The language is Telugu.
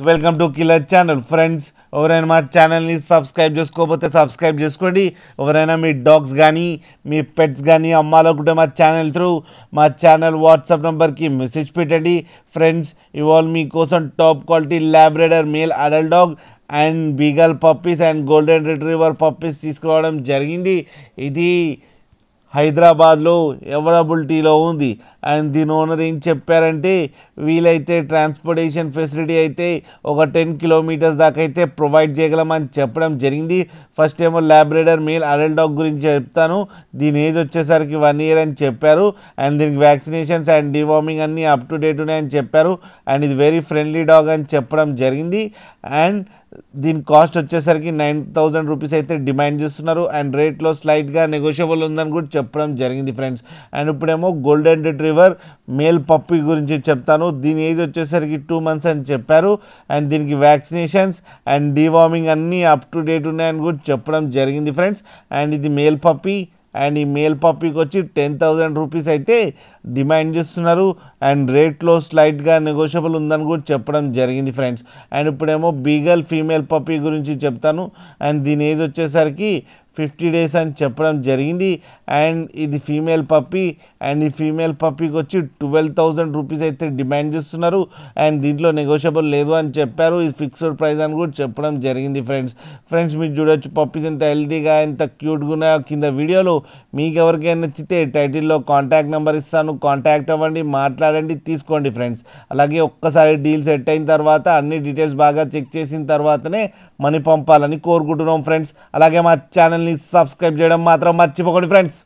Welcome to killer channel friends. ఎవరైనా మా ఛానల్ని సబ్స్క్రైబ్ చేసుకోకపోతే సబ్స్క్రైబ్ చేసుకోండి. ఎవరైనా మీ డాగ్స్ కానీ మీ పెట్స్ కానీ అమ్మాలనుకుంటే మా ఛానల్ త్రూ మా ఛానల్ వాట్సాప్ నెంబర్కి మెసేజ్ పెట్టండి. ఫ్రెండ్స్, ఇవాళ మీకోసం top quality Labrador male adult dog and beagle puppies and golden retriever puppies తీసుకురావడం జరిగింది. ఇది హైదరాబాద్లో అవైలబిలిటీలో ఉంది. అండ్ దీని ఓనర్ ఏం చెప్పారంటే, వీలైతే ట్రాన్స్పోర్టేషన్ ఫెసిలిటీ అయితే ఒక 10 కిలోమీటర్స్ దాకా అయితే ప్రొవైడ్ చేయగలమని చెప్పడం జరిగింది. ఫస్ట్ ఏమో ల్యాబ్రేడర్ మేల్ అడల్ట్ డాగ్ గురించి చెప్తాను. దీని ఏజ్ వచ్చేసరికి 1 year అని చెప్పారు. అండ్ దీనికి వ్యాక్సినేషన్స్ అండ్ డివార్మింగ్ అన్నీ అప్ టు డేట్ ఉన్నాయని చెప్పారు. అండ్ ఇది వెరీ ఫ్రెండ్లీ డాగ్ అని చెప్పడం జరిగింది. అండ్ దీని కాస్ట్ వచ్చేసరికి 9,000 రూపీస్ అయితే డిమాండ్ చేస్తున్నారు. అండ్ రేట్లో స్లైట్గా నెగోషియబుల్ ఉందని కూడా చెప్పడం జరిగింది ఫ్రెండ్స్. అండ్ ఇప్పుడేమో గోల్డెన్ రిట్రీవర్ మేల్ పప్పీ గురించి చెప్తాను. దీని ఏజ్ వచ్చేసరికి 2 months అని చెప్పారు. అండ్ దీనికి వ్యాక్సినేషన్స్ అండ్ డివార్మింగ్ అన్నీ అప్ టు డేట్ ఉన్నాయని కూడా చెప్పడం జరిగింది ఫ్రెండ్స్. అండ్ ఇది మేల్ పప్పీ. అండ్ ఈ మేల్ పప్పీకి వచ్చి 10,000 రూపీస్ అయితే డిమాండ్ చేస్తున్నారు. అండ్ రేట్లో స్లైట్గా నెగోషియబుల్ ఉందని కూడా చెప్పడం జరిగింది ఫ్రెండ్స్. అండ్ ఇప్పుడేమో బీగల్ ఫీమేల్ పప్పీ గురించి చెప్తాను. అండ్ దీని ఏజ్ వచ్చేసరికి 50 days అని చెప్పడం జరిగింది. అండ్ ఇది ఫీమేల్ పప్పీ. అండ్ ఈ ఫీమేల్ పప్పీకి వచ్చి 12,000 రూపీస్ అయితే డిమాండ్ చేస్తున్నారు. అండ్ దీంట్లో నెగోషియబుల్ లేదు అని చెప్పారు. ఇది ఫిక్స్డ్ ప్రైస్ అని కూడా చెప్పడం జరిగింది ఫ్రెండ్స్ మీరు చూడొచ్చు పప్పీస్ ఎంత హెల్తీగా ఎంత క్యూట్గా ఉన్నాయో కింద వీడియోలో. మీకు ఎవరికైనా నచ్చితే టైటిల్లో కాంటాక్ట్ నెంబర్ ఇస్తాను, కాంటాక్ట్ అవ్వండి, మాట్లాడండి, తీసుకోండి ఫ్రెండ్స్. అలాగే ఒక్కసారి డీల్ సెట్ అయిన తర్వాత అన్ని డీటెయిల్స్ బాగా చెక్ చేసిన తర్వాతనే మనీ పంపాలని కోరుకుంటున్నాం ఫ్రెండ్స్. అలాగే మా ఛానల్ని సబ్స్క్రైబ్ చేయడం మాత్రం మర్చిపోకండి ఫ్రెండ్స్.